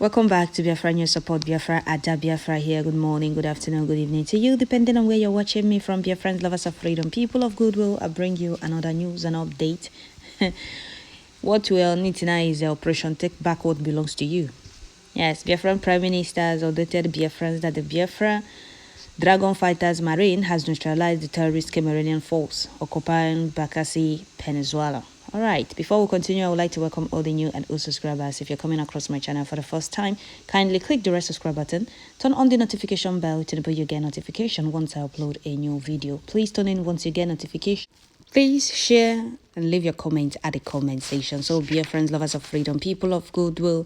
Welcome back to Biafra News Support Biafra. Ada Biafra here. Good morning, good afternoon, good evening to you, depending on where you're watching me from. Biafrans, lovers of freedom, people of goodwill, I bring you another news and update. What we'll need tonight is the Operation Take Back What Belongs to You. Yes, Biafran Prime Minister has updated Biafrans that the Biafra Dragon Fighters Marine has neutralized the terrorist Cameroonian force occupying Bakasi Peninsula. Alright, before we continue, I would like to welcome all the new and old subscribers. If you're coming across my channel for the first time, kindly click the red subscribe button, turn on the notification bell to enable you get notification once I upload a new video. Please turn in once you get notification. Please share and leave your comments at the comment section. So, dear friends, lovers of freedom, people of goodwill,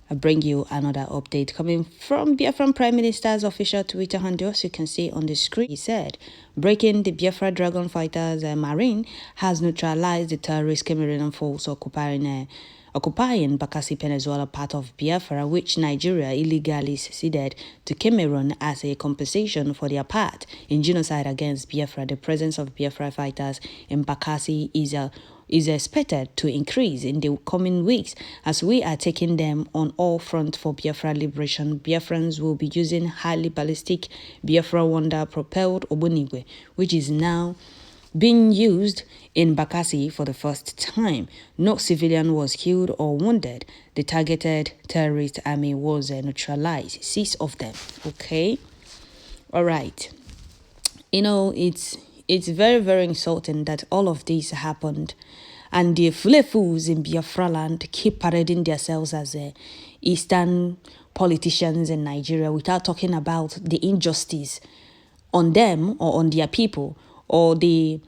I bring you another update coming from Biafran Prime Minister's official Twitter handle. As you can see on the screen, he said, breaking the Biafra Dragon Fighters Marine has neutralized the terrorist Cameroonian force occupying Bakasi Peninsula, part of Biafra, which Nigeria illegally ceded to Cameroon as a compensation for their part in genocide against Biafra. The presence of Biafra fighters in Bakasi is expected to increase in the coming weeks as we are taking them on all fronts for Biafra liberation. Biafrans will be using highly ballistic Biafra Wonder-propelled Ogbonigwe, which is now being used in Bakasi for the first time. No civilian was killed or wounded. The targeted terrorist army was neutralized. 6 of them. Okay? All right. You know, it's very, very insulting that all of this happened. And the fools in Biafra land keep parading themselves as Eastern politicians in Nigeria without talking about the injustice on them or on their people or the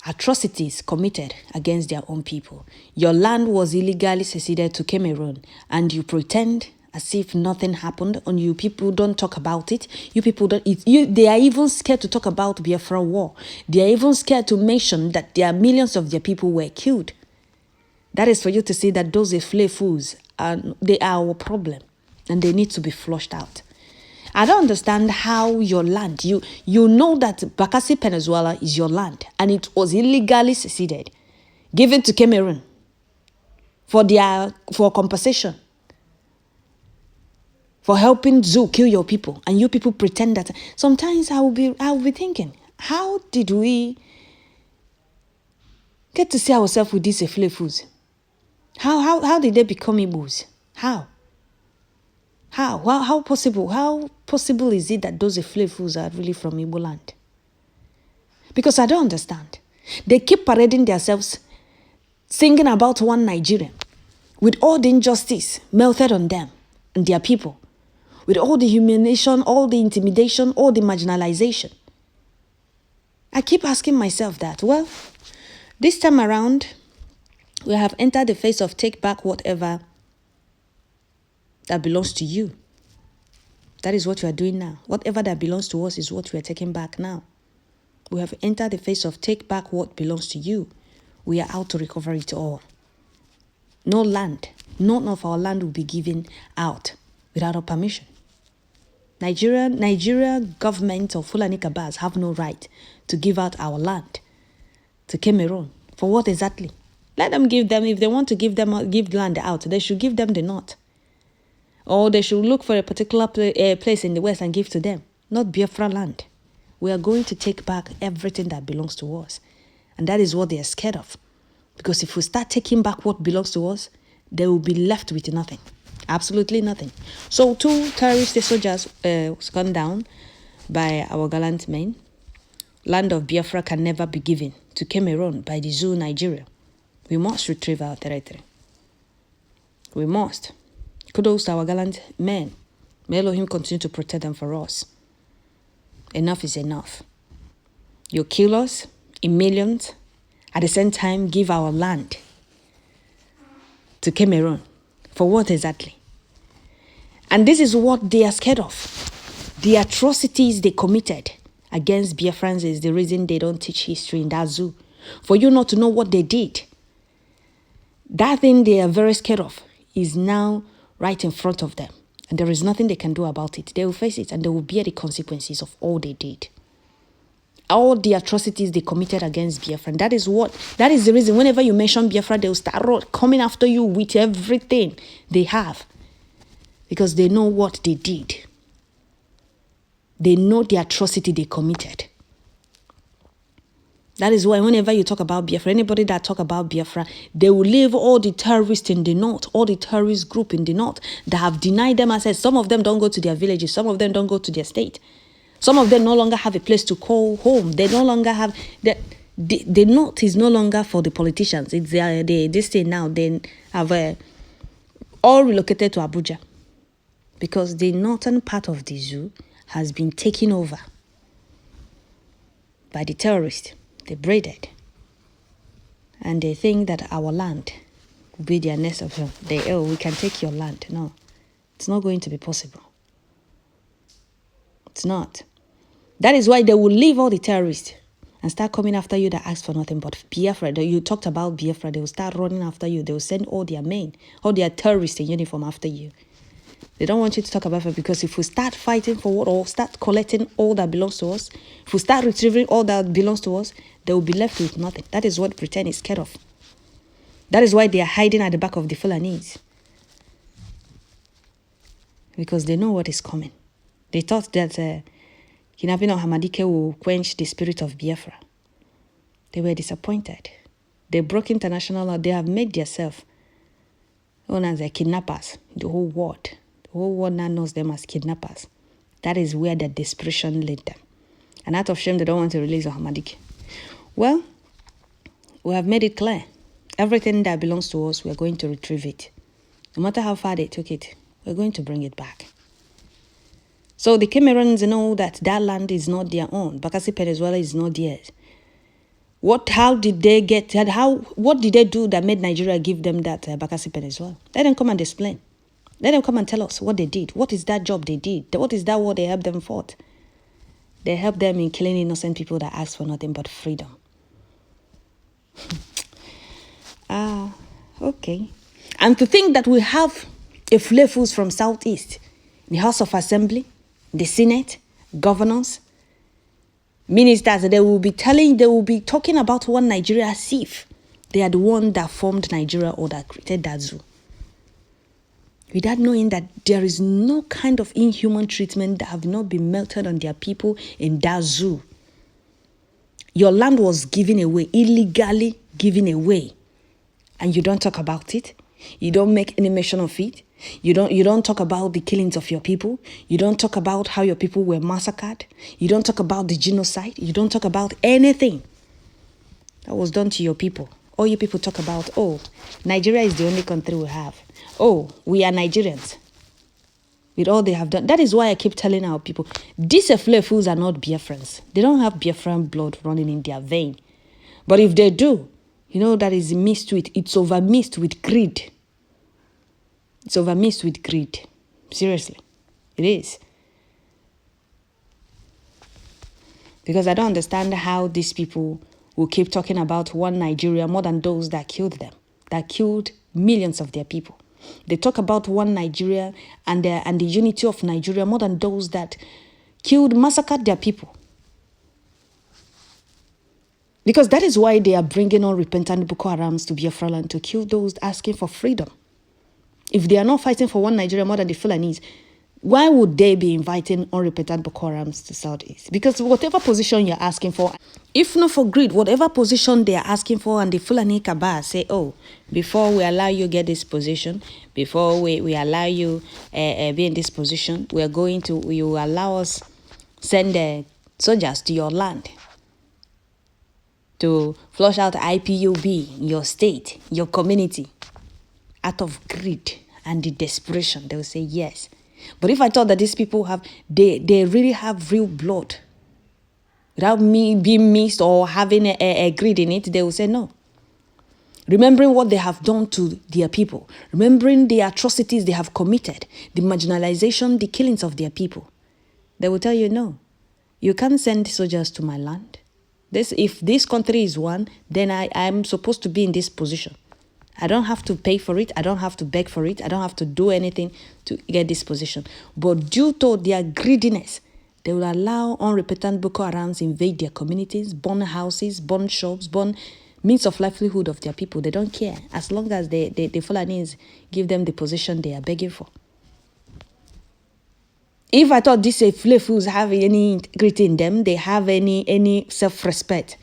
atrocities committed against their own people. Your land was illegally ceded to Cameroon and you pretend as if nothing happened, and you people don't talk about it. You people don't. They are even scared to talk about Biafra war. They are even scared to mention that there are millions of their people were killed. That is for you to see that those fools they are our problem, and they need to be flushed out. I don't understand how your land. You know that Bakasi Peninsula is your land, and it was illegally ceded, given to Cameroon for compensation, for helping Zoo kill your people, and you people pretend that. Sometimes I will be thinking, how did we get to see ourselves with these fools? How did they become Igbos? How possible? How possible is it that those fools are really from Igbo land? Because I don't understand. They keep parading themselves, singing about one Nigerian, with all the injustice melted on them and their people, with all the humiliation, all the intimidation, all the marginalization. I keep asking myself that. Well, this time around, we have entered the phase of take back whatever that belongs to you. That is what you are doing now. Whatever that belongs to us is what we are taking back now. We have entered the phase of take back what belongs to you. We are out to recover it all. No land, none of our land will be given out without our permission. Nigeria government or Fulani Kabas have no right to give out our land to Cameroon. For what exactly? Let them give them. If they want to give land out, they should give them the north. Or they should look for a particular place in the west and give to them. Not Biafra land. We are going to take back everything that belongs to us. And that is what they are scared of. Because if we start taking back what belongs to us, they will be left with nothing. Absolutely nothing. So 2 terrorist soldiers was gunned down by our gallant men. Land of Biafra can never be given to Cameroon by the Zoo Nigeria. We must retrieve our territory. We must. Kudos to our gallant men. May Elohim continue to protect them for us. Enough is enough. You kill us in millions, at the same time give our land to Cameroon. For what exactly? And this is what they are scared of. The atrocities they committed against Biafrans is the reason they don't teach history in that zoo. For you not to know what they did. That thing they are very scared of is now right in front of them. And there is nothing they can do about it. They will face it and they will bear the consequences of all they did. All the atrocities they committed against Biafra. And that is the reason whenever you mention Biafra, they will start coming after you with everything they have. because they know what they did. They know the atrocity they committed. That is why whenever you talk about Biafra, anybody that talk about Biafra, they will leave all the terrorists in the north, all the terrorist group in the north that have denied them access. Some of them don't go to their villages. Some of them don't go to their state. Some of them no longer have a place to call home. They no longer have... The north is no longer for the politicians. It's this thing now. They have all relocated to Abuja because the northern part of the zoo has been taken over by the terrorists. They braided. And they think that our land will be their next option. We can take your land. No, it's not going to be possible. It's not. That is why they will leave all the terrorists and start coming after you that ask for nothing but Biafra. You talked about Biafra. They will start running after you. They will send all their terrorists in uniform after you. They don't want you to talk about it because if we start fighting for what or start collecting all that belongs to us, if we start retrieving all that belongs to us, they will be left with nothing. That is what Britain is scared of. That is why they are hiding at the back of the Fulanis. Because they know what is coming. They thought that kidnapping of Hamadike will quench the spirit of Biafra. They were disappointed. They broke international law. They have made themselves known as their kidnappers. The whole world. The whole world now knows them as kidnappers. That is where the desperation led them. And out of shame, they don't want to release Hamadike. Well, we have made it clear. Everything that belongs to us, we're going to retrieve it. No matter how far they took it, we're going to bring it back. So the Cameroons know that that land is not their own. Bakasi Peninsula is not theirs. What did they do that made Nigeria give them that Bakasi Peninsula? Let them come and explain. Let them come and tell us what they did. What is that job they did? What is that what they helped them for? They helped them in killing innocent people that asked for nothing but freedom. Okay. And to think that we have a flavors from Southeast, the House of Assembly, the Senate, governors, ministers, they will be talking about one Nigeria as if they are the one that formed Nigeria or that created that zoo. Without knowing that there is no kind of inhuman treatment that have not been melted on their people in that zoo. Your land was given away, illegally given away. And you don't talk about it. You don't make any mention of it. You don't talk about the killings of your people. You don't talk about how your people were massacred. You don't talk about the genocide. You don't talk about anything that was done to your people. All you people talk about, oh, Nigeria is the only country we have. Oh, we are Nigerians. With all they have done. That is why I keep telling our people, these fools are not Biafrans. They don't have Biafran blood running in their vein. But if they do, you know that is mixed with, it's overmixed with greed. It's overmixed with greed. Seriously. It is. Because I don't understand how these people will keep talking about one Nigeria more than those that killed them. That killed millions of their people. They talk about one Nigeria and the unity of Nigeria more than those that massacred their people. Because that is why they are bringing unrepentant Boko Harams to Biafra land to kill those asking for freedom. If they are not fighting for one Nigeria more than the Fulanis, why would they be inviting unrepentant Boko Harams to Southeast? Because whatever position you're asking for, if not for greed, whatever position they are asking for, and the Fulani Kaba say, oh, before we allow you get this position, before we allow you be in this position, you will allow us send soldiers to your land to flush out IPUB in your state, your community. Out of greed and the desperation, they will say yes. But if I thought that these people they really have real blood, without me being mixed or having a greed in it, they will say no. Remembering what they have done to their people, remembering the atrocities they have committed, the marginalization, the killings of their people, they will tell you no. You can't send soldiers to my land. If this country is one, then I am supposed to be in this position. I don't have to pay for it. I don't have to beg for it. I don't have to do anything to get this position. But due to their greediness, they will allow unrepentant Boko Harams invade their communities, burn houses, burn shops, burn means of livelihood of their people. They don't care as long as the Fulanis give them the position they are begging for. If I thought these fools have any integrity in them, they have any self-respect,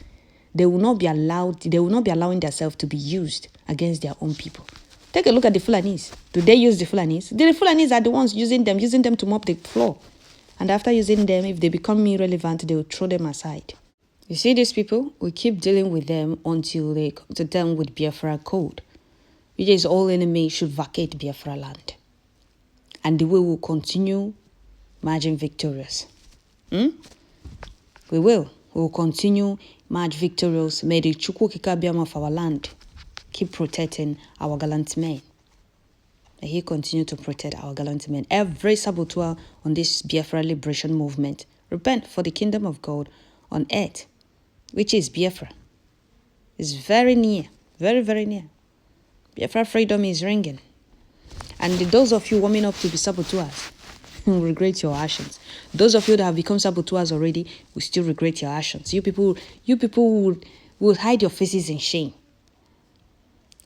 they will not be allowing themselves to be used against their own people. Take a look at the Fulanis. Do they use the Fulanis? The Fulanis are the ones using them to mop the floor. And after using them, if they become irrelevant, they will throw them aside. You see these people? We keep dealing with them until they come to them with Biafra code, which is all enemies should vacate Biafra land. And the way we'll continue marching victorious. We will. We will continue march victorious. May the Chukwukika Biama of our land keep protecting our gallant men. May he continue to protect our gallant men. Every saboteur on this Biafra liberation movement, repent, for the kingdom of God on earth, which is Biafra, is very near, very, very near. Biafra freedom is ringing. And those of you warming up to be saboteurs will regret your actions. Those of you that have become saboteurs already will still regret your actions. You people will hide your faces in shame.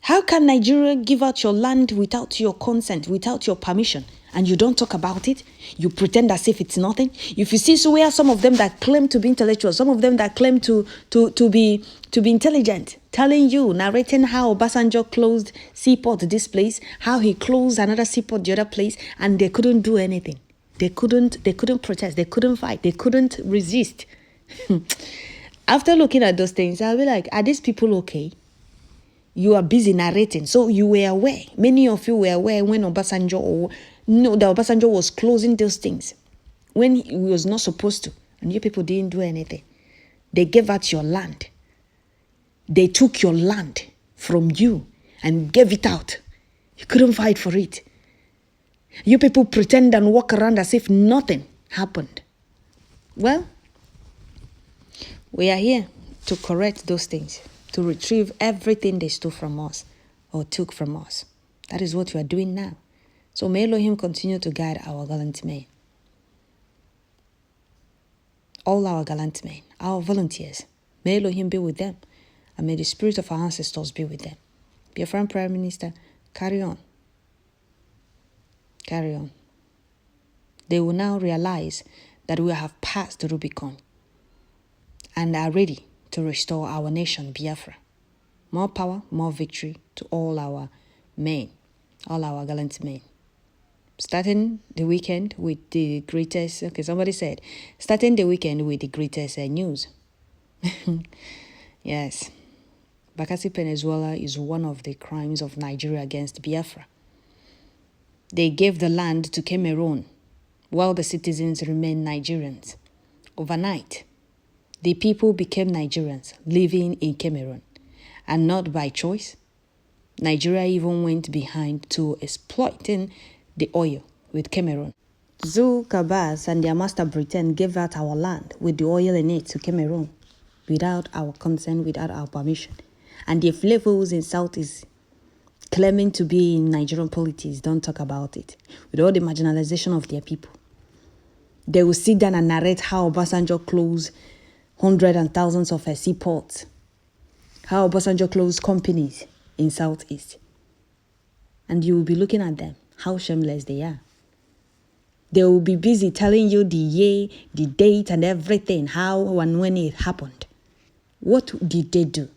How can Nigeria give out your land without your consent, without your permission, and you don't talk about it? You pretend as if it's nothing. If you see where some of them that claim to be intellectual, some of them that claim to be intelligent, telling you, narrating how Obasanjo closed seaport this place, how he closed another seaport the other place, and they couldn't do anything. They couldn't protest, they couldn't fight, they couldn't resist. After looking at those things, I'll be like, are these people okay? You are busy narrating. So you were aware. Many of you were aware when Obasanjo was closing those things, when he was not supposed to. And you people didn't do anything. They gave out your land. They took your land from you and gave it out. You couldn't fight for it. You people pretend and walk around as if nothing happened. Well, we are here to correct those things, to retrieve everything they stole from us or took from us. That is what we are doing now. So may Elohim continue to guide our gallant men. All our gallant men, our volunteers, may Elohim be with them, and may the spirit of our ancestors be with them. Biafran Prime Minister, carry on. Carry on. They will now realize that we have passed the Rubicon and are ready to restore our nation, Biafra. More power, more victory to all our men, all our gallant men. Starting the weekend with the greatest, somebody said, starting the weekend with the greatest news. Yes. Bakasi Peninsula is one of the crimes of Nigeria against Biafra. They gave the land to Cameroon while the citizens remained Nigerians. Overnight, the people became Nigerians living in Cameroon, and not by choice. Nigeria even went behind to exploiting the oil with Cameroon. Zul Kabas and their master Britain gave out our land with the oil in it to Cameroon without our consent, without our permission. And the flavors in Southeast claiming to be in Nigerian politics don't talk about it, with all the marginalization of their people. They will sit down and narrate how Obasanjo closed hundreds and thousands of seaports, how Obasanjo closed companies in Southeast. And you will be looking at them, how shameless they are. They will be busy telling you the year, the date, and everything, how and when it happened. What did they do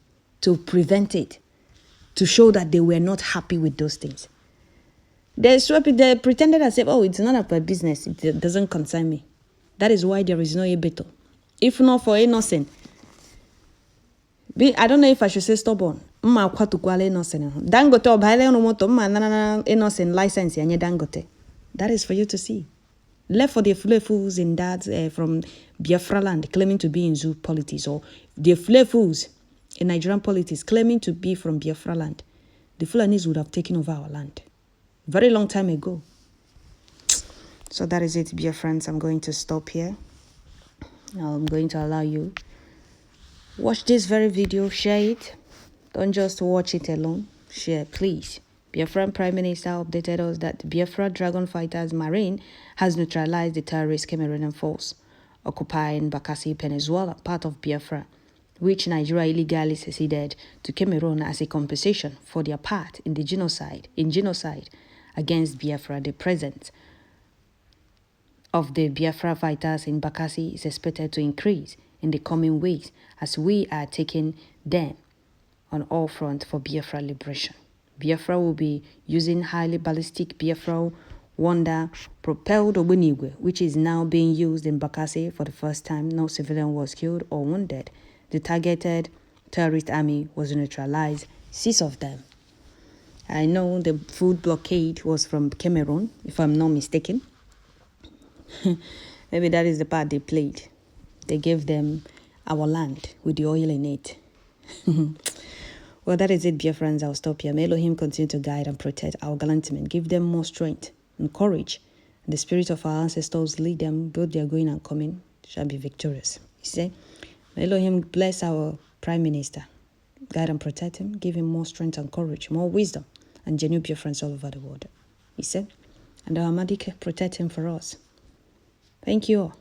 to prevent it, to show that they were not happy with those things? They pretended as if, oh, it's none of my business, it doesn't concern me. That is why there is no Ebeto. If not for innocent, I don't know if I should say stubborn. Dangote obaile no moto innocent license yanye Dangote. That is for you to see. Left for the fools in that from Biafra land claiming to be in zoo politics, or the fools in Nigerian politics claiming to be from Biafra land. The Fulanis would have taken over our land very long time ago. So that is it, dear friends. I'm going to stop here. Now I'm going to allow you watch this very video, share it. Don't just watch it alone. Share, please. Biafran Prime Minister updated us that Biafra Dragon Fighters Marine has neutralized the terrorist Cameroonian force occupying Bakasi Peninsula, part of Biafra, which Nigeria illegally seceded to Cameroon as a compensation for their part in the genocide against Biafra. The present of the Biafra fighters in Bakasi is expected to increase in the coming weeks as we are taking them on all fronts for Biafra liberation. Biafra will be using highly ballistic Biafra Wonder propelled Ogbunigwe, which is now being used in Bakasi for the first time. No civilian was killed or wounded. The targeted terrorist army was neutralized, 6 of them. I know the food blockade was from Cameroon, if I'm not mistaken. Maybe that is the part they played. They gave them our land with the oil in it. Well, that is it, dear friends. I'll stop here. May Elohim continue to guide and protect our gallant men. Give them more strength and courage. And the spirit of our ancestors lead them. Both their going and coming shall be victorious. He said, may Elohim bless our Prime Minister. Guide and protect him. Give him more strength and courage, more wisdom, and genuine dear friends all over the world. He said, and our Almighty protect him for us. Thank you all.